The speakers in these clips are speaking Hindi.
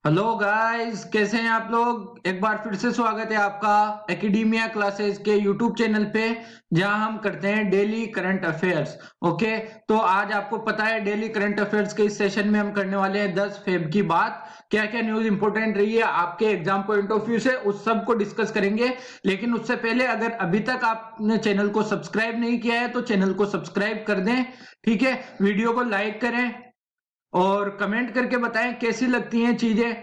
हेलो गाइस, कैसे हैं आप लोग। एक बार फिर से स्वागत है आपका एकेडमिया क्लासेस के यूट्यूब चैनल पे, जहां हम करते हैं डेली करंट अफेयर्स। ओके, तो आज आपको पता है डेली करंट अफेयर्स के इस सेशन में हम करने वाले हैं 10 फेब की बात। क्या क्या न्यूज इंपॉर्टेंट रही है आपके एग्जाम पॉइंट ऑफ व्यू से, उस सब को डिस्कस करेंगे। लेकिन उससे पहले अगर अभी तक आपने चैनल को सब्सक्राइब नहीं किया है तो चैनल को सब्सक्राइब कर दें। ठीक है, वीडियो को लाइक करें और कमेंट करके बताएं कैसी लगती हैं चीजें।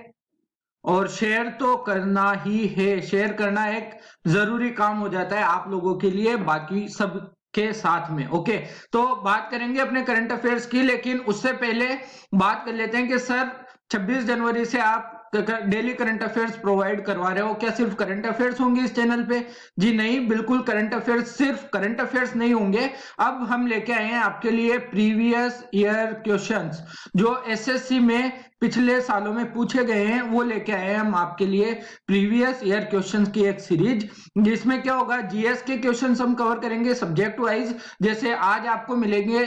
और शेयर तो करना ही है, शेयर करना एक जरूरी काम हो जाता है आप लोगों के लिए बाकी सब के साथ में। ओके, तो बात करेंगे अपने करंट अफेयर्स की, लेकिन उससे पहले बात कर लेते हैं कि सर 26 जनवरी से आप डेली करंट अफेयर्स प्रोवाइड करवा रहे हो, क्या सिर्फ करंट अफेयर्स होंगे इस चैनल पे? जी नहीं, बिल्कुल करंट अफेयर्स, सिर्फ करंट अफेयर्स नहीं होंगे। अब हम लेके आए हैं आपके लिए प्रीवियस ईयर क्वेश्चंस, जो एसएससी में पिछले सालों में पूछे गए हैं, वो लेके आए हैं हम आपके लिए प्रीवियस ईयर क्वेश्चंस की एक सीरीज, जिसमें क्या होगा, जीएस के क्वेश्चंस हम कवर करेंगे सब्जेक्ट वाइज। जैसे आज आपको मिलेंगे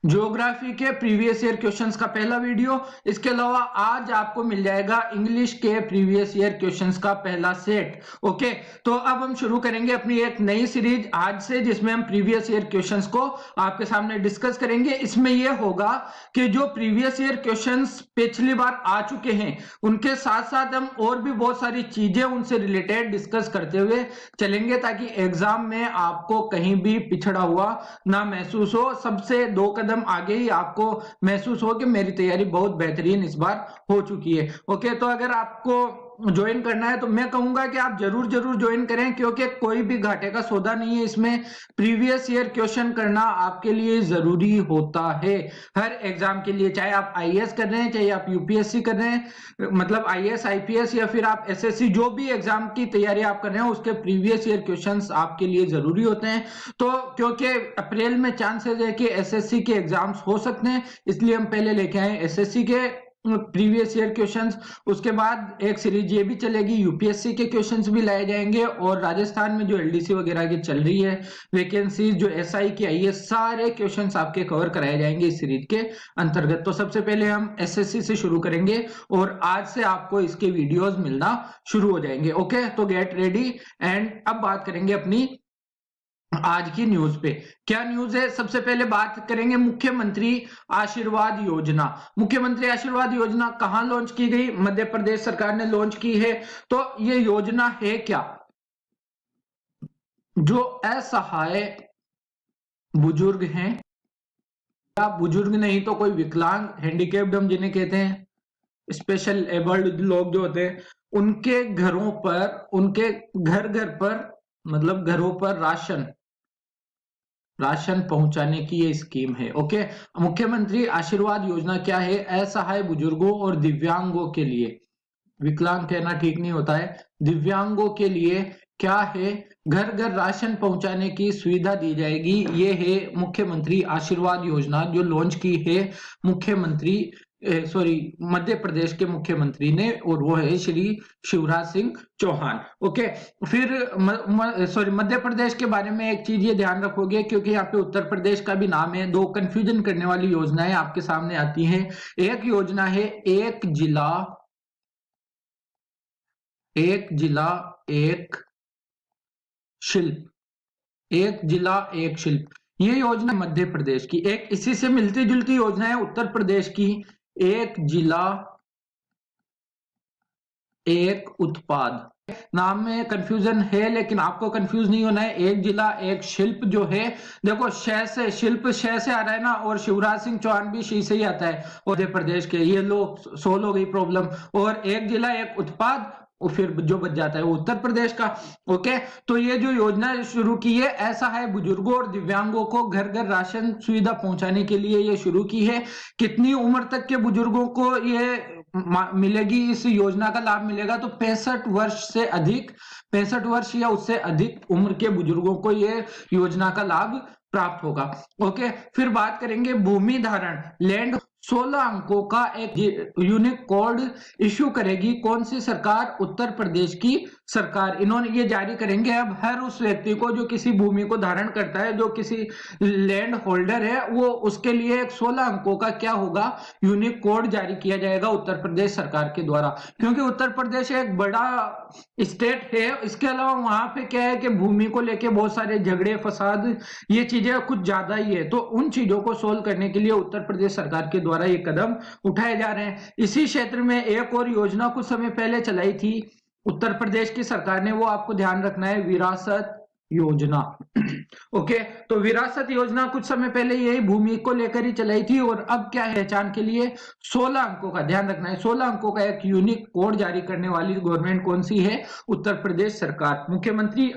ज्योग्राफी के प्रीवियस ईयर क्वेश्चंस का पहला वीडियो। इसके अलावा आज आपको मिल जाएगा इंग्लिश के प्रीवियस ईयर क्वेश्चंस का पहला सेट। ओके, तो अब हम शुरू करेंगे अपनी एक नई सीरीज आज से, जिसमें हम प्रीवियस ईयर क्वेश्चंस को आपके सामने डिस्कस करेंगे। इसमें यह होगा कि जो प्रीवियस ईयर क्वेश्चंस पिछली बार आ चुके हैं, उनके साथ साथ हम और भी बहुत सारी चीजें उनसे रिलेटेड डिस्कस करते हुए चलेंगे, ताकि एग्जाम में आपको कहीं भी पिछड़ा हुआ ना महसूस हो। सबसे 2 कदम आगे ही आपको महसूस हो कि मेरी तैयारी बहुत बेहतरीन इस बार हो चुकी है। ओके, तो अगर आपको ज्वाइन करना है तो मैं कहूंगा कि आप जरूर जरूर ज्वाइन करें, क्योंकि कोई भी घाटे का सौदा नहीं है इसमें। प्रीवियस ईयर क्वेश्चन करना आपके लिए जरूरी होता है हर एग्जाम के लिए, चाहे आप आईएएस कर रहे हैं, चाहे आप यूपीएससी कर रहे हैं, मतलब आईएएस आईपीएस, या फिर आप एसएससी, जो भी एग्जाम की तैयारी आप कर रहे हैं उसके प्रीवियस ईयर क्वेश्चंस आपके लिए जरूरी होते हैं। तो क्योंकि अप्रैल में चांसेस है कि एसएससी के एग्जाम्स हो सकते हैं, इसलिए हम पहले लेके आए एसएससी के प्रीवियस ईयर क्वेश्चंस। उसके बाद एक सीरीज ये भी चलेगी, यूपीएससी के क्वेश्चंस भी लाए जाएंगे, और राजस्थान में जो एलडीसी वगैरह की चल रही है वैकेंसीज, जो एसआई की आई है, सारे क्वेश्चंस आपके कवर कराए जाएंगे इस सीरीज के अंतर्गत। तो सबसे पहले हम एसएससी से शुरू करेंगे और आज से आपको इसके वीडियोस मिलना शुरू हो जाएंगे। ओके, तो गेट रेडी। एंड अब बात करेंगे अपनी आज की न्यूज पे। क्या न्यूज है, सबसे पहले बात करेंगे मुख्यमंत्री आशीर्वाद योजना। मुख्यमंत्री आशीर्वाद योजना कहां लॉन्च की गई? मध्य प्रदेश सरकार ने लॉन्च की है। तो ये योजना है क्या? जो असहाय बुजुर्ग हैं, या बुजुर्ग नहीं तो कोई विकलांग, हैंडीकेप्ड हम जिन्हें कहते हैं, स्पेशल एबल्ड लोग जो होते हैं, उनके घरों पर, उनके घर घर पर, मतलब घरों पर राशन पहुंचाने की ये स्कीम है। ओके, मुख्यमंत्री आशीर्वाद योजना क्या है? असहाय बुजुर्गों और दिव्यांगों के लिए, विकलांग कहना ठीक नहीं होता है, दिव्यांगों के लिए क्या है, घर घर राशन पहुंचाने की सुविधा दी जाएगी। ये है मुख्यमंत्री आशीर्वाद योजना, जो लॉन्च की है मुख्यमंत्री मध्य प्रदेश के मुख्यमंत्री ने, और वो है श्री शिवराज सिंह चौहान। ओके, फिर मध्य प्रदेश के बारे में एक चीज ये ध्यान रखोगे, क्योंकि यहाँ पे उत्तर प्रदेश का भी नाम है, दो कंफ्यूजन करने वाली योजनाएं आपके सामने आती हैं। एक योजना है एक जिला एक शिल्प, एक जिला एक शिल्प, ये योजना मध्य प्रदेश की। एक इसी से मिलती जुलती योजना है उत्तर प्रदेश की, एक जिला एक उत्पाद। नाम में कंफ्यूजन है, लेकिन आपको कंफ्यूज नहीं होना है। एक जिला एक शिल्प जो है, देखो श से शिल्प, श से आ रहा है ना, और शिवराज सिंह चौहान भी शी से ही आता है, मध्य प्रदेश के। ये लोग सोल्व हो गई प्रॉब्लम। और एक जिला एक उत्पाद, और फिर जो बच जाता है वो उत्तर प्रदेश का। ओके, तो ये जो योजना शुरू की है, ऐसा है बुजुर्गों और दिव्यांगों को घर घर राशन सुविधा पहुंचाने के लिए ये शुरू की है। कितनी उम्र तक के बुजुर्गों को ये मिलेगी, इस योजना का लाभ मिलेगा? तो 65 वर्ष से अधिक, 65 वर्ष या उससे अधिक उम्र के बुजुर्गों को ये योजना का लाभ प्राप्त होगा। ओके, फिर बात करेंगे भूमि धारण, लैंड 16 अंकों का एक यूनिक कोड इश्यू करेगी। कौन सी सरकार? उत्तर प्रदेश की सरकार। इन्होंने ये जारी करेंगे अब हर उस व्यक्ति को जो किसी भूमि को धारण करता है, जो किसी लैंड होल्डर है, वो उसके लिए एक 16 अंकों का क्या होगा, यूनिक कोड जारी किया जाएगा उत्तर प्रदेश सरकार के द्वारा। क्योंकि उत्तर प्रदेश एक बड़ा स्टेट है, इसके अलावा वहां पे क्या है कि भूमि को लेके बहुत सारे झगड़े फसाद, ये चीजें कुछ ज्यादा ही है। तो उन चीजों को सोल्व करने के लिए उत्तर प्रदेश सरकार के द्वारा ये कदम उठाए जा रहे हैं। इसी क्षेत्र में एक और योजना कुछ समय पहले चलाई थी उत्तर प्रदेश की सरकार ने, वो आपको ध्यान रखना है, विरासत योजना। ओके, तो विरासत योजना कुछ समय पहले यही भूमि को लेकर ही चलाई थी, और अब क्या है, पहचान के लिए 16 अंकों का ध्यान रखना है, 16 अंकों का एक यूनिक कोड जारी करने वाली गवर्नमेंट कौन सी है? उत्तर प्रदेश सरकार। मुख्यमंत्री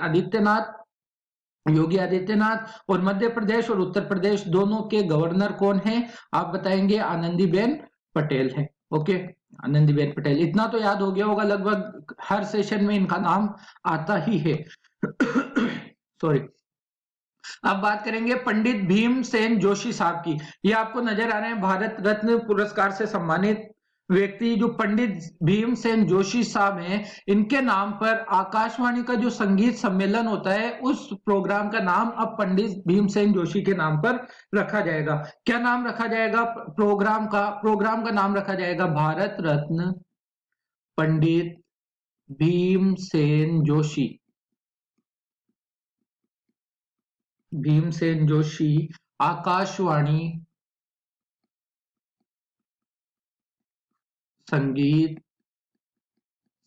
योगी आदित्यनाथ, और मध्य प्रदेश और उत्तर प्रदेश दोनों के गवर्नर कौन हैं आप बताएंगे? आनंदीबेन पटेल है। ओके, आनंदीबेन पटेल, इतना तो याद हो गया होगा, लगभग हर सेशन में इनका नाम आता ही है। सॉरी। अब बात करेंगे पंडित भीमसेन जोशी साहब की। ये आपको नजर आ रहे हैं भारत रत्न पुरस्कार से सम्मानित व्यक्ति जो पंडित भीमसेन जोशी साहब हैं, इनके नाम पर आकाशवाणी का जो संगीत सम्मेलन होता है, उस प्रोग्राम का नाम अब पंडित भीमसेन जोशी के नाम पर रखा जाएगा। क्या नाम रखा जाएगा प्रोग्राम का नाम रखा जाएगा भारत रत्न पंडित भीमसेन जोशी आकाशवाणी संगीत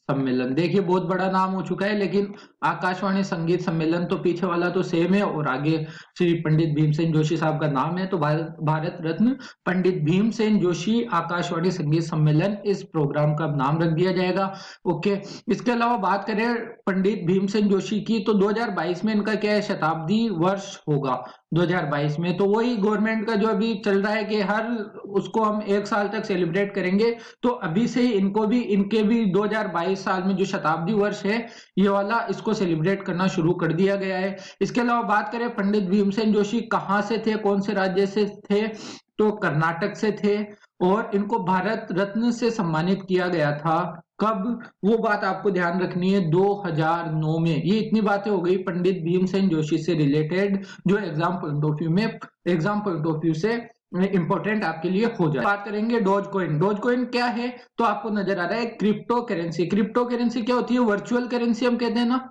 सम्मेलन। देखिए बहुत बड़ा नाम हो चुका है, लेकिन आकाशवाणी संगीत सम्मेलन तो पीछे वाला तो सेम है, और आगे श्री पंडित भीमसेन जोशी साहब का नाम है, तो भारत रत्न पंडित भीमसेन जोशी आकाशवाणी संगीत सम्मेलन, इस प्रोग्राम का नाम रख दिया जाएगा। ओके, इसके अलावा बात करें पंडित भीमसेन जोशी की, तो 2022 में इनका क्या है, शताब्दी वर्ष होगा 2022 में। तो वही गवर्नमेंट का जो अभी चल रहा है कि हर उसको हम 1 साल तक सेलिब्रेट करेंगे, तो अभी से ही इनके भी 2022 साल में जो शताब्दी वर्ष है, ये वाला इसको सेलिब्रेट करना शुरू कर दिया गया है। इसके अलावा बात करें पंडित भीमसेन जोशी कहां से थे, कौन से राज्य से थे, तो कर्नाटक से थे, और इनको भारत रत्न से सम्मानित किया गया था। कब? वो बात आपको ध्यान रखनी है, 2009 में। ये इतनी बातें हो गई पंडित भीमसेन जोशी से रिलेटेड, जो एग्जाम पॉइंट ऑफ व्यू से इंपॉर्टेंट आपके लिए हो जाए। बात करेंगे डोज कॉइन क्या है, तो आपको नजर आ रहा है क्रिप्टो करेंसी। क्रिप्टो करेंसी क्या होती है? वर्चुअल करेंसी हम कहते हैं ना,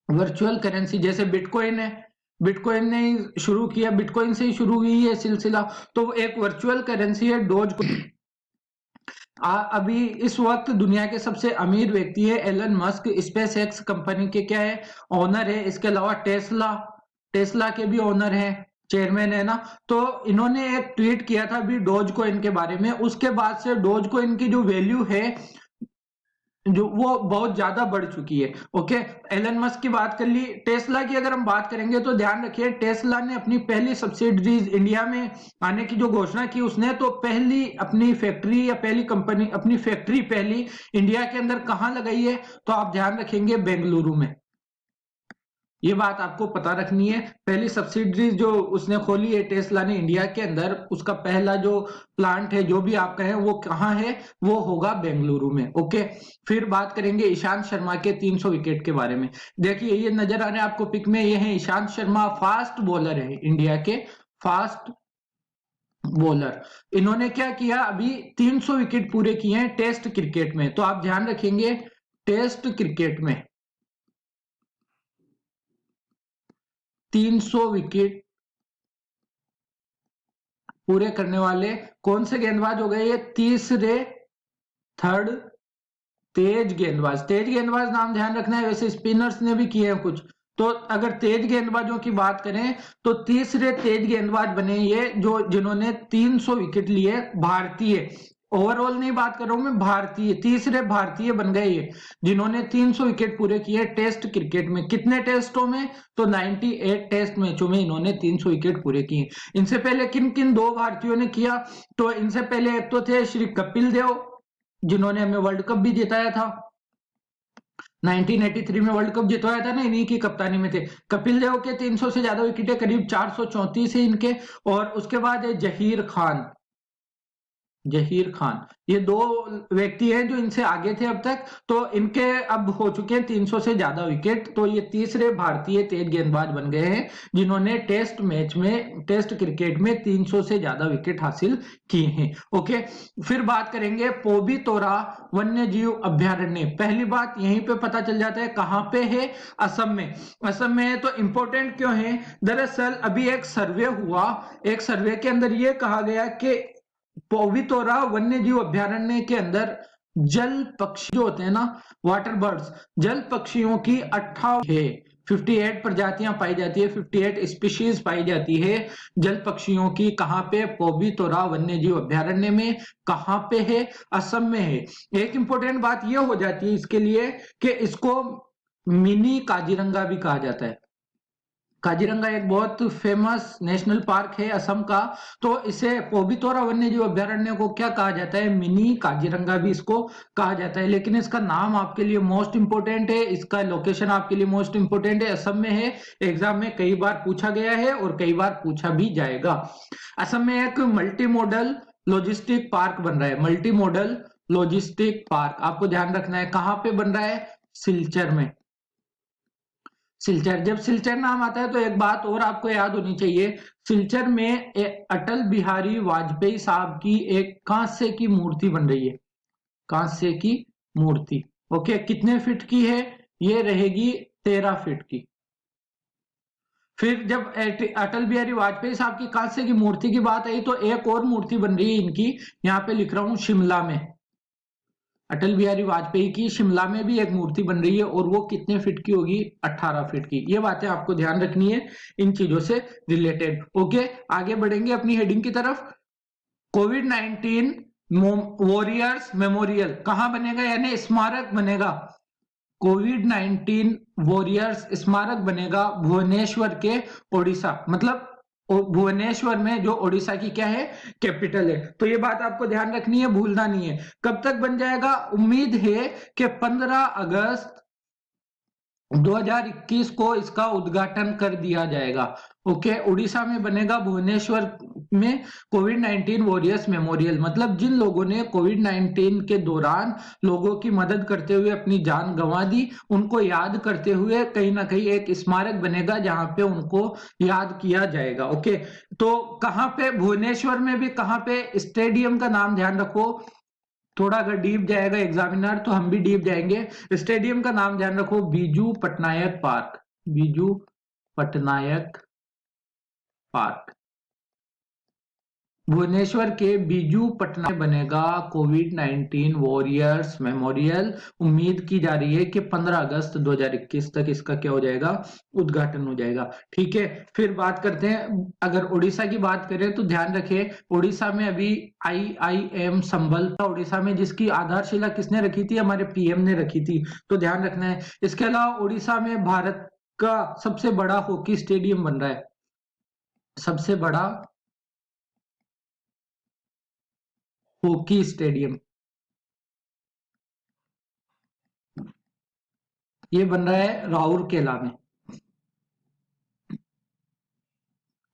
वर्चुअल करेंसी। जैसे बिटकॉइन है, बिटकॉइन ने शुरू किया, बिटकॉइन से ही शुरू हुई है सिलसिला, तो एक वर्चुअल करेंसी है डोज कॉइन। अभी इस वक्त दुनिया के सबसे अमीर व्यक्ति है Elon Musk, SpaceX company के क्या है, ओनर है। इसके अलावा टेस्ला के भी ओनर है, चेयरमैन है ना। तो इन्होंने एक ट्वीट किया था अभी डोज कॉइन के बारे में, उसके बाद से डोज कॉइन की जो वैल्यू है, जो वो बहुत ज्यादा बढ़ चुकी है। ओके, एलन मस्क की बात कर ली। टेस्ला की अगर हम बात करेंगे तो ध्यान रखिए, टेस्ला ने अपनी पहली सब्सिडरीज इंडिया में आने की जो घोषणा की उसने, तो पहली अपनी फैक्ट्री या पहली कंपनी अपनी फैक्ट्री पहली इंडिया के अंदर कहां लगाई है, तो आप ध्यान रखेंगे बेंगलुरु में। ये बात आपको पता रखनी है, पहली सब्सिडरी जो उसने खोली है टेस्ला ने इंडिया के अंदर, उसका पहला जो प्लांट है, जो भी आप कहें, वो कहां है, वो होगा बेंगलुरु में। ओके, फिर बात करेंगे ईशांत शर्मा के 300 विकेट के बारे में। देखिए ये नजर आ रहे हैं आपको पिक में, ये है ईशांत शर्मा, फास्ट बॉलर है, इंडिया के फास्ट बॉलर। इन्होंने क्या किया, अभी 300 विकेट पूरे किए हैं टेस्ट क्रिकेट में। तो आप ध्यान रखेंगे टेस्ट क्रिकेट में 300 विकेट पूरे करने वाले कौन से गेंदबाज हो गए? ये तीसरे थर्ड तेज गेंदबाज नाम ध्यान रखना है। वैसे स्पिनर्स ने भी किए हैं कुछ, तो अगर तेज गेंदबाजों की बात करें तो तीसरे तेज गेंदबाज बने ये, जो जिन्होंने 300 विकेट लिए, भारतीय, ओवरऑल नहीं बात कर रहा हूं मैं, भारतीय, तीसरे भारतीय बन गए ये, जिन्होंने 300 विकेट पूरे किए टेस्ट क्रिकेट में। कितने टेस्टों में? तो 98 टेस्ट मैचों में इन्होंने 300 विकेट पूरे किए। इनसे पहले किन किन दो भारतीयों ने किया? तो इनसे पहले एक तो थे श्री कपिल देव, जिन्होंने हमें वर्ल्ड कप भी जिताया था, 1983 में वर्ल्ड कप जितवाया था ना, इन्हीं की कप्तानी में थे। कपिल देव के 300 से ज्यादा विकेटें, करीब 434 है इनके। और उसके बाद है जहीर खान, जहीर खान, ये दो व्यक्ति हैं जो इनसे आगे थे अब तक, तो इनके अब हो चुके हैं 300 से ज्यादा विकेट, तो ये तीसरे भारतीय तेज गेंदबाज बन गए हैं जिन्होंने टेस्ट क्रिकेट में 300 से ज्यादा विकेट हासिल किए हैं। ओके, फिर बात करेंगे पोबी तोरा वन्य जीव अभ्यारण्य। पहली बात यहीं पे पता चल जाता है कहां पे है, असम में। असम में है तो इंपॉर्टेंट क्यों है, दरअसल अभी एक सर्वे हुआ, एक सर्वे के अंदर यह कहा गया कि पोवितोरा वन्य जीव अभ्यारण्य के अंदर जल पक्षी जो होते हैं ना, वाटर बर्ड्स, जल पक्षियों की 58 प्रजातियां पाई जाती है, 58 स्पीशीज पाई जाती है जल पक्षियों की। कहां पे, पोवितोरा वन्य जीव अभ्यारण्य में। कहां पे है, असम में है। एक इंपॉर्टेंट बात यह हो जाती है इसके लिए कि इसको मिनी काजीरंगा भी कहा जाता है। काजीरंगा एक बहुत फेमस नेशनल पार्क है असम का, तो इसे पोबितोरा वन्य जीव अभ्यारण्य को क्या कहा जाता है, मिनी काजीरंगा भी इसको कहा जाता है। लेकिन इसका नाम आपके लिए मोस्ट इंपोर्टेंट है, इसका लोकेशन आपके लिए मोस्ट इंपोर्टेंट है, असम में है। एग्जाम में कई बार पूछा गया है और कई बार पूछा भी जाएगा। असम में एक मल्टी मॉडल लॉजिस्टिक पार्क बन रहा है, मल्टी मॉडल लॉजिस्टिक पार्क, आपको ध्यान रखना है कहां पे बन रहा है, सिलचर में। सिलचर, जब सिलचर नाम आता है तो एक बात और आपको याद होनी चाहिए, सिलचर में अटल बिहारी वाजपेयी साहब की एक कांस्य की मूर्ति बन रही है, कांस्य की मूर्ति। ओके, कितने फीट की है, ये रहेगी 13 फीट की। फिर जब अटल बिहारी वाजपेयी साहब की कांस्य की मूर्ति की बात आई तो एक और मूर्ति बन रही है इनकी, यहां पे लिख रहा हूं शिमला में। अटल बिहारी वाजपेयी की शिमला में भी एक मूर्ति बन रही है और वो कितने फीट की होगी, 18 फीट की। ये बातें आपको ध्यान रखनी है इन चीजों से रिलेटेड। ओके, आगे बढ़ेंगे अपनी हेडिंग की तरफ। कोविड-19 वॉरियर्स मेमोरियल कहां बनेगा, यानी स्मारक बनेगा। कोविड-19 वॉरियर्स स्मारक बनेगा भुवनेश्वर के, ओडिशा, मतलब भुवनेश्वर में, जो ओडिशा की क्या है, कैपिटल है। तो ये बात आपको ध्यान रखनी है, भूलना नहीं है। कब तक बन जाएगा, उम्मीद है कि 15 अगस्त 2021 को इसका उद्घाटन कर दिया जाएगा। ओके, उड़ीसा में बनेगा, भुवनेश्वर में, कोविड-19 वॉरियर्स मेमोरियल। मतलब जिन लोगों ने कोविड-19 के दौरान लोगों की मदद करते हुए अपनी जान गंवा दी, उनको याद करते हुए कहीं ना कहीं एक स्मारक बनेगा जहां पे उनको याद किया जाएगा। ओके, तो कहां पे, भुवनेश्वर में भी। कहां पे, स्टेडियम का नाम ध्यान रखो, थोड़ा अगर डीप जाएगा एग्जामिनर तो हम भी डीप जाएंगे। स्टेडियम का नाम ध्यान रखो, बीजू पटनायक पार्क, बीजू पटनायक पार्क। भुवनेश्वर के बीजू पटना में बनेगा कोविड-19 वॉरियर्स मेमोरियल। उम्मीद की जा रही है कि 15 अगस्त 2021 तक इसका क्या हो जाएगा, उद्घाटन हो जाएगा। ठीक है, फिर बात करते हैं, अगर उड़ीसा की बात करें तो ध्यान रखें, उड़ीसा में अभी IIM संबल, उड़ीसा में जिसकी आधारशिला किसने रखी थी, हमारे PM ने रखी थी, तो ध्यान रखना है। इसके अलावा उड़ीसा में भारत का सबसे बड़ा हॉकी स्टेडियम बन रहा है, सबसे बड़ा हॉकी स्टेडियम ये बन रहा है राउरकेला में।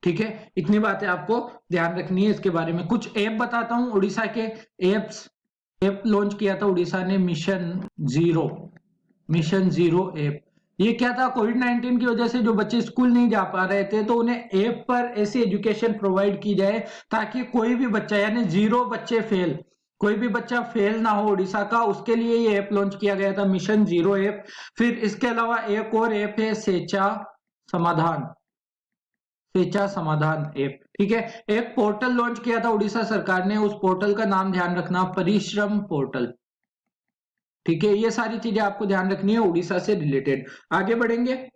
ठीक है, इतनी बातें आपको ध्यान रखनी है। इसके बारे में कुछ ऐप बताता हूं, उड़ीसा के ऐप लॉन्च किया था उड़ीसा ने, मिशन जीरो ऐप। ये क्या था, कोविड-19 की वजह से जो बच्चे स्कूल नहीं जा पा रहे थे तो उन्हें ऐप पर ऐसी एजुकेशन प्रोवाइड की जाए ताकि कोई भी बच्चा, यानी 0 बच्चे फेल, कोई भी बच्चा फेल ना हो उड़ीसा का, उसके लिए ये ऐप लॉन्च किया गया था, मिशन जीरो ऐप। फिर इसके अलावा एक और ऐप है समाधान सेचा समाधान ऐप। ठीक है, एक पोर्टल लॉन्च किया था उड़ीसा सरकार ने, उस पोर्टल का नाम ध्यान रखना, परिश्रम पोर्टल। ठीक है, ये सारी चीजें आपको ध्यान रखनी है उड़ीसा से रिलेटेड। आगे बढ़ेंगे,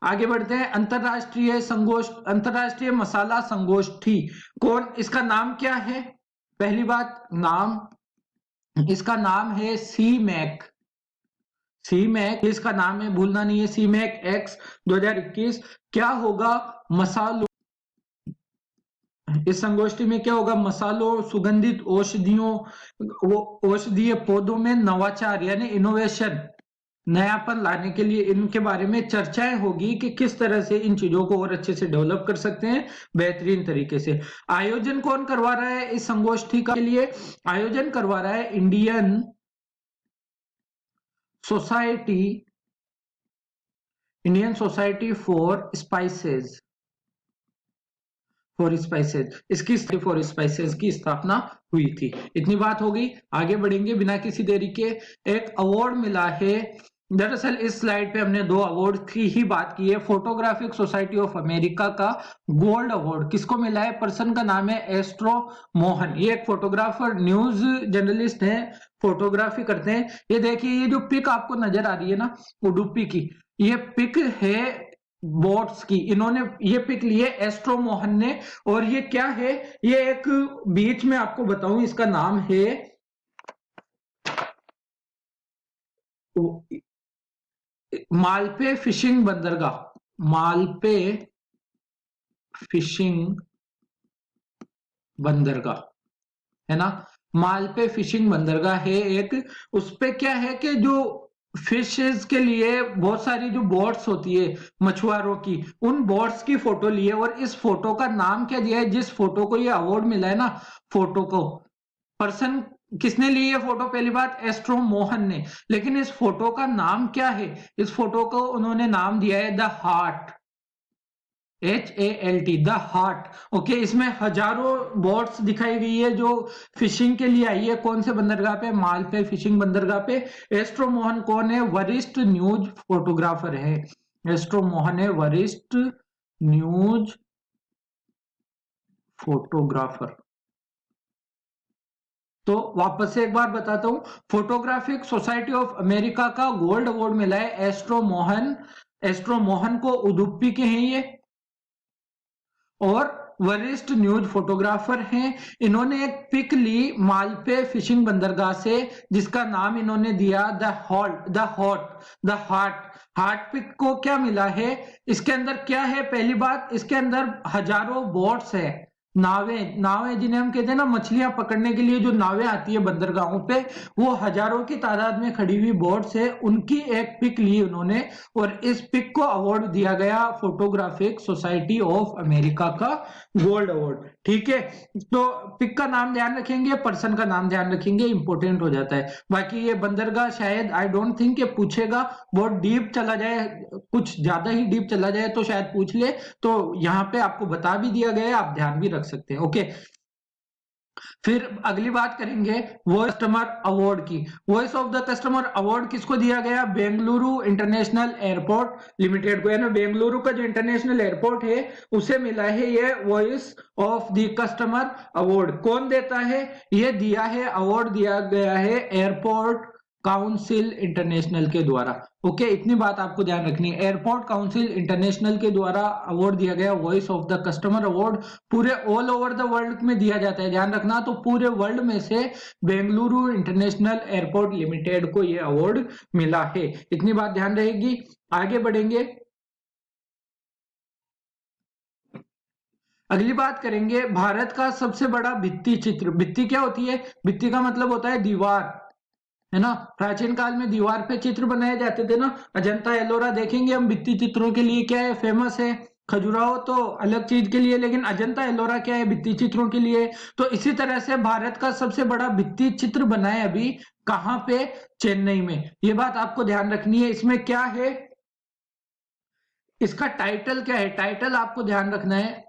आगे बढ़ते हैं। अंतरराष्ट्रीय मसाला संगोष्ठी कौन, इसका नाम क्या है, पहली बात नाम, इसका नाम है CMAC, इसका नाम है, भूलना नहीं है, CMAC X 2021। क्या होगा, मसालों, इस संगोष्ठी में क्या होगा, मसालों, सुगंधित औषधियों, औषधीय पौधों में नवाचार यानी इनोवेशन, नयापन लाने के लिए इनके बारे में चर्चाएं होगी कि किस तरह से इन चीजों को और अच्छे से डेवलप कर सकते हैं बेहतरीन तरीके से। आयोजन कौन करवा रहा है इस संगोष्ठी के लिए? आयोजन करवा रहा है society Indian society for spices इसकी फॉर स्पाइसेज की स्थापना हुई थी। इतनी बात हो गई, आगे बढ़ेंगे बिना किसी देरी के। एक अवार्ड मिला है, दरअसल इस स्लाइड पे हमने दो अवार्ड की ही बात की है। फोटोग्राफिक सोसाइटी ऑफ अमेरिका का गोल्ड अवार्ड किसको मिला है? पर्सन का नाम है एस्ट्रो मोहन। ये एक फोटोग्राफर, न्यूज जर्नलिस्ट है, फोटोग्राफी करते हैं। ये देखिए, ये जो पिक आपको नजर आ रही है ना उडुपी की, ये पिक है बोट्स की। इन्होंने ये पिक ली है एस्ट्रो मोहन ने। और ये क्या है? ये एक बीच में आपको बताऊं, इसका नाम है मालपे फिशिंग बंदरगाह। मालपे फिशिंग बंदरगाह है ना, मालपे फिशिंग बंदरगाह है एक। उस पे क्या है कि जो फिशेस के लिए बहुत सारी जो बोट्स होती है मछुआरों की, उन बोट्स की फोटो ली है। और इस फोटो का नाम क्या दिया है? जिस फोटो को ये अवार्ड मिला है ना, फोटो को पर्सन किसने ली है फोटो? पहली बात एस्ट्रो मोहन ने। लेकिन इस फोटो का नाम क्या है? इस फोटो को उन्होंने नाम दिया है the heart, HALT, the heart. Okay, इसमें हजारों बोट्स दिखाई गई है जो फिशिंग के लिए आई है। कौन से बंदरगाह पे? मालपे फिशिंग बंदरगाह पे। एस्ट्रो मोहन कौन है? वरिष्ठ न्यूज फोटोग्राफर है। एस्ट्रो मोहन है वरिष्ठ न्यूज फोटोग्राफर। तो वापस से एक बार बताता हूं, फोटोग्राफिक सोसाइटी ऑफ अमेरिका का गोल्ड अवार्ड मिला है एस्ट्रो मोहन। एस्ट्रो मोहन को उडुपी के हैं ये, और वरिष्ठ न्यूज फोटोग्राफर हैं। इन्होंने एक पिक ली मालपे फिशिंग बंदरगाह से, जिसका नाम इन्होंने दिया द हार्ट पिक को क्या मिला है? इसके अंदर क्या है? पहली बात, इसके अंदर हजारों बोट्स है, नावें जिन्हें हम कहते हैं ना, मछलियां पकड़ने के लिए जो नावें आती है बंदरगाहों पे, वो हजारों की तादाद में खड़ी हुई बोट्स है, उनकी एक पिक ली उन्होंने। और इस पिक को अवार्ड दिया गया फोटोग्राफिक सोसाइटी ऑफ अमेरिका का गोल्ड अवार्ड। ठीक है, तो पिक का नाम ध्यान रखेंगे, पर्सन का नाम ध्यान रखेंगे, इंपॉर्टेंट हो जाता है। बाकी ये बंदरगाह शायद आई डोंट थिंक ये पूछेगा, बहुत डीप चला जाए, कुछ ज्यादा ही डीप चला जाए तो शायद पूछ ले। तो यहाँ पे आपको बता भी दिया गया है, आप ध्यान भी रख सकते हैं। ओके, फिर अगली बात करेंगे वॉइस कस्टमर अवार्ड की। Voice of the customer award किसको दिया गया? बेंगलुरु इंटरनेशनल एयरपोर्ट लिमिटेड को, यानी बेंगलुरु का जो इंटरनेशनल एयरपोर्ट है उसे मिला है ये voice of the customer award. कौन देता है? ये दिया है, अवार्ड दिया गया है एयरपोर्ट काउंसिल इंटरनेशनल के द्वारा। ओके, इतनी बात आपको ध्यान रखनी है, एयरपोर्ट काउंसिल इंटरनेशनल के द्वारा अवार्ड दिया गया voice of the customer award. पूरे ऑल ओवर द वर्ल्ड में दिया जाता है, ध्यान रखना। तो पूरे वर्ल्ड में से बेंगलुरु इंटरनेशनल एयरपोर्ट लिमिटेड को यह अवार्ड मिला है, इतनी बात ध्यान रहेगी। आगे बढ़ेंगे, अगली बात करेंगे भारत का सबसे बड़ा भित्ति चित्र। भित्ति क्या होती है? भित्ति का मतलब होता है दीवार, है ना। प्राचीन काल में दीवार पे चित्र बनाए जाते थे ना, अजंता एलोरा देखेंगे हम भित्ति चित्रों के लिए क्या है फेमस है। खजुराहो तो अलग चीज के लिए, लेकिन अजंता एलोरा क्या है? भित्ति चित्रों के लिए। तो इसी तरह से भारत का सबसे बड़ा भित्ति चित्र बना है अभी, कहां पे? चेन्नई में। ये बात आपको ध्यान रखनी है। इसमें क्या है? इसका टाइटल क्या है? टाइटल आपको ध्यान रखना है,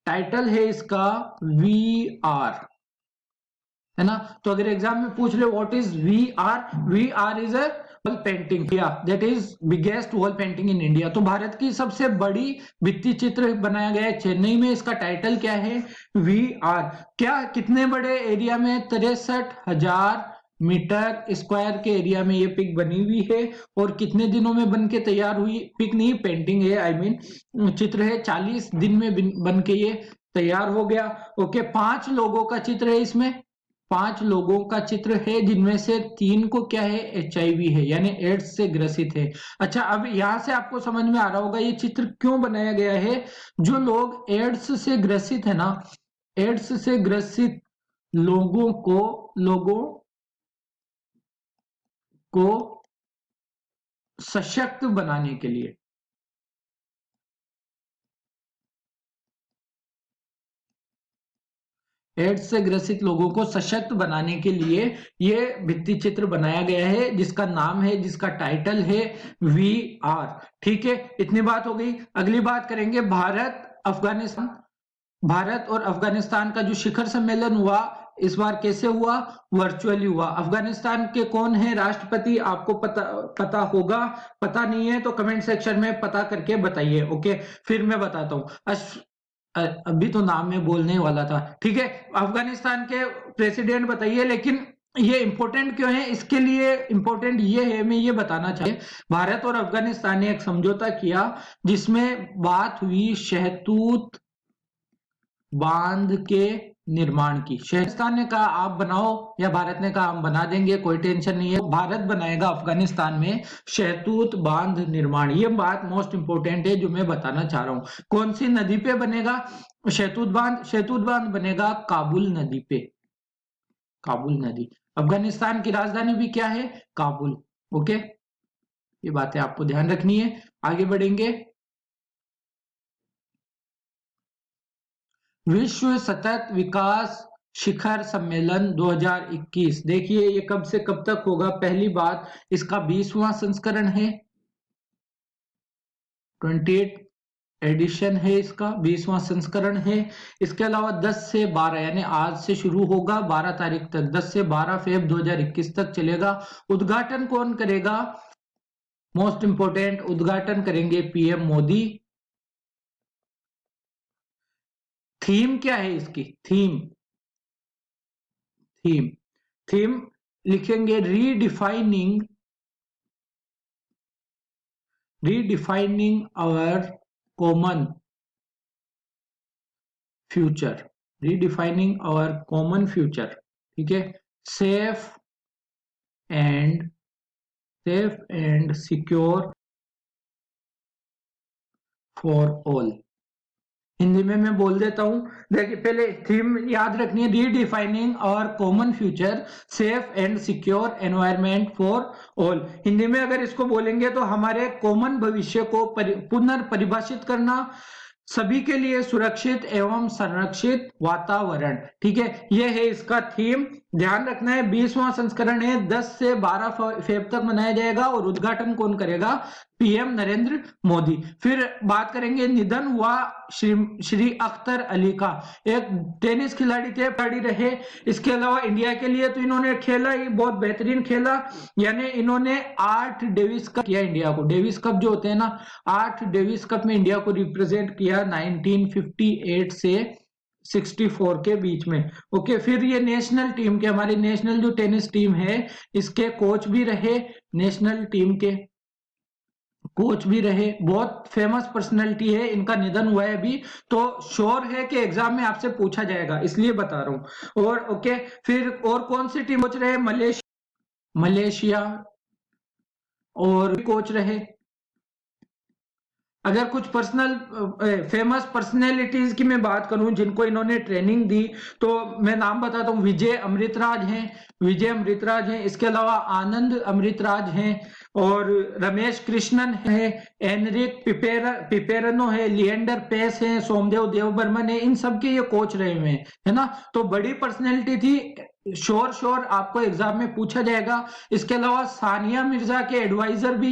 टाइटल है इसका VR, है ना। तो अगर एग्जाम में पूछ ले what is VR is a wall painting, that is biggest wall painting in India. तो भारत की सबसे बड़ी भित्ति चित्र बनाया गया है चेन्नई में, इसका टाइटल क्या है? VR। क्या कितने बड़े एरिया में? 63,000 मीटर स्क्वायर के एरिया में ये पिक बनी हुई है। और कितने दिनों में बन के तैयार हुई? पिक नहीं, पेंटिंग है, आई मीन चित्र है। 40 दिन में बन के ये तैयार हो गया। ओके, 5 लोगों का चित्र है इसमें, 5 लोगों का चित्र है, जिनमें से 3 को क्या है? HIV है, यानी एड्स से ग्रसित है। अच्छा, अब यहां से आपको समझ में आ रहा होगा ये चित्र क्यों बनाया गया है। जो लोग एड्स से ग्रसित है ना, एड्स से ग्रसित लोगों को सशक्त बनाने के लिए, एड्स से ग्रसित लोगों को सशक्त बनाने के लिए ये भित्ति चित्र बनाया गया है, जिसका नाम है, जिसका टाइटल है VR। ठीक है, इतनी बात हो गई। अगली बात करेंगे भारत और अफगानिस्तान का जो शिखर सम्मेलन हुआ, इस बार कैसे हुआ? वर्चुअली हुआ। अफगानिस्तान के कौन है राष्ट्रपति? आपको पता होगा, पता नहीं है तो कमेंट सेक्शन में पता करके बताइए। ओके, फिर मैं बताता हूं। अभी तो नाम में बोलने वाला था। ठीक है, अफगानिस्तान के प्रेसिडेंट बताइए। लेकिन ये इंपॉर्टेंट क्यों है? इसके लिए इंपॉर्टेंट ये है, मैं ये बताना चाहिए, भारत और अफगानिस्तान ने एक समझौता किया जिसमें बात हुई शहतूत बांध के निर्माण की। अफगानिस्तान ने कहा आप बनाओ, या भारत ने कहा हम बना देंगे, कोई टेंशन नहीं है। भारत बनाएगा अफगानिस्तान में शहतूत बांध निर्माण। ये बात मोस्ट इंपोर्टेंट है जो मैं बताना चाह रहा हूं। कौन सी नदी पे बनेगा शहतूत बांध? शहतूत बांध बनेगा काबुल नदी पे, काबुल नदी। अफगानिस्तान की राजधानी भी क्या है? काबुल। ओके, ये बातें आपको ध्यान रखनी है। आगे बढ़ेंगे। विश्व सतत विकास शिखर सम्मेलन 2021, देखिए ये कब से कब तक होगा? पहली बात, इसका 20वां संस्करण है, 28 एडिशन है, इसका 20वां संस्करण है। इसके अलावा 10 से 12 यानी आज से शुरू होगा 12 तारीख तक, 10 से 12 फेब 2021 तक चलेगा। उद्घाटन कौन करेगा? मोस्ट इंपोर्टेंट, उद्घाटन करेंगे पीएम मोदी। थीम क्या है इसकी? थीम थीम थीम लिखेंगे redefining our common future, redefining our common future. ठीक है, safe and secure for all. Hindi में मैं बोल देता हूं, देखिए पहले थीम याद रखनी है, रीडिफाइनिंग और common future, safe and secure environment for all. Hindi में अगर इसको बोलेंगे तो हमारे कॉमन भविष्य को पुनर्परिभाषित करना, सभी के लिए सुरक्षित एवं संरक्षित वातावरण। ठीक है, यह है इसका थीम। ध्यान रखना है 20वां संस्करण है, 10 से 12 फेब तक मनाया जाएगा और उद्घाटन कौन करेगा? पीएम नरेंद्र मोदी। फिर बात करेंगे, निधन हुआ श्री अख्तर अली का, एक टेनिस खिलाड़ी थे, खिलाड़ी रहे। इसके अलावा इंडिया के लिए तो इन्होंने खेला ही, बहुत बेहतरीन खेला, यानी इन्होंने 8 डेविस कप किया इंडिया को। डेविस कप जो होते हैं ना, 8 डेविस कप में इंडिया को रिप्रेजेंट किया 1958 से 64 के बीच में। ओके, फिर ये नेशनल टीम के, हमारी नेशनल जो टेनिस टीम है इसके कोच भी रहे, नेशनल टीम के कोच भी रहे, बहुत फेमस पर्सनैलिटी है। इनका निधन हुआ है अभी, तो श्योर है कि एग्जाम में आपसे पूछा जाएगा, इसलिए बता रहा हूं। और ओके, फिर और कौन सी टीम कोच रहे? मलेशिया और कोच रहे। अगर कुछ फेमस पर्सनैलिटीज की मैं बात करूं जिनको इन्होंने ट्रेनिंग दी, तो मैं नाम बताता हूं। विजय अमृतराज हैं, इसके अलावा आनंद अमृतराज हैं, और रमेश कृष्णन है, एनरिक पिपेरनो है, लिएंडर पेस है, सोमदेव देवबर्मन है। इन सब के ये कोच रहे हुए हैं, है ना। तो बड़ी पर्सनैलिटी थी, श्योर आपको एग्जाम में पूछा जाएगा। इसके अलावा सानिया मिर्जा के एडवाइजर भी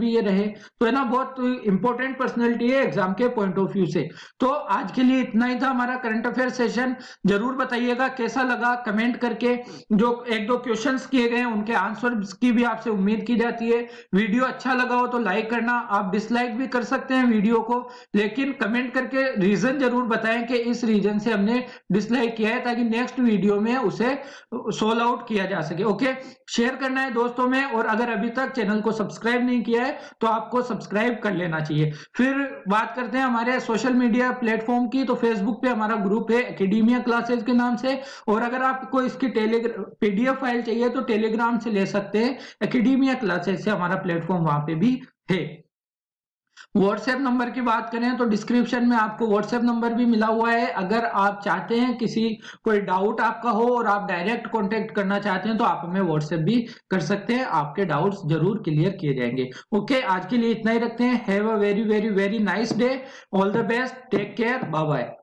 ये रहे, तो है ना, बहुत इंपॉर्टेंट पर्सनैलिटी है एग्जाम के पॉइंट ऑफ व्यू से। तो आज के लिए इतना ही था हमारा करंट अफेयर सेशन। जरूर बताइएगा कैसा लगा, कमेंट करके। जो 1-2 क्वेश्चंस किए गए हैं उनके आंसर्स की भी आपसे उम्मीद की जाती है। वीडियो अच्छा लगा हो तो लाइक करना, आप डिसलाइक भी कर सकते हैं वीडियो को, लेकिन कमेंट करके रीजन जरूर बताएं कि इस रीजन से हमने डिसलाइक किया है, ताकि नेक्स्ट वीडियो में उसे सोल्व आउट किया जा सके। ओके, शेयर करना है दोस्तों में, और अगर अभी तक चैनल को सब्सक्राइब नहीं किया है तो आपको सब्सक्राइब कर लेना चाहिए। फिर बात करते हैं हमारे सोशल मीडिया प्लेटफॉर्म की। तो फेसबुक पे हमारा ग्रुप है एकेडमिया क्लासेस के नाम से, और अगर आपको इसकी पीडीएफ फाइल चाहिए तो टेलीग्राम से ले सकते हैं, एकेडमिया क्लासेस से हमारा प्लेटफॉर्म वहां पे भी है। व्हाट्सएप नंबर की बात करें तो डिस्क्रिप्शन में आपको व्हाट्सएप नंबर भी मिला हुआ है। अगर आप चाहते हैं कोई डाउट आपका हो और आप डायरेक्ट कांटेक्ट करना चाहते हैं तो आप हमें व्हाट्सएप भी कर सकते हैं, आपके डाउट्स जरूर क्लियर किए जाएंगे। ओके, आज के लिए इतना ही रखते हैं। Have a very very very nice day, all the best, take care, bye bye.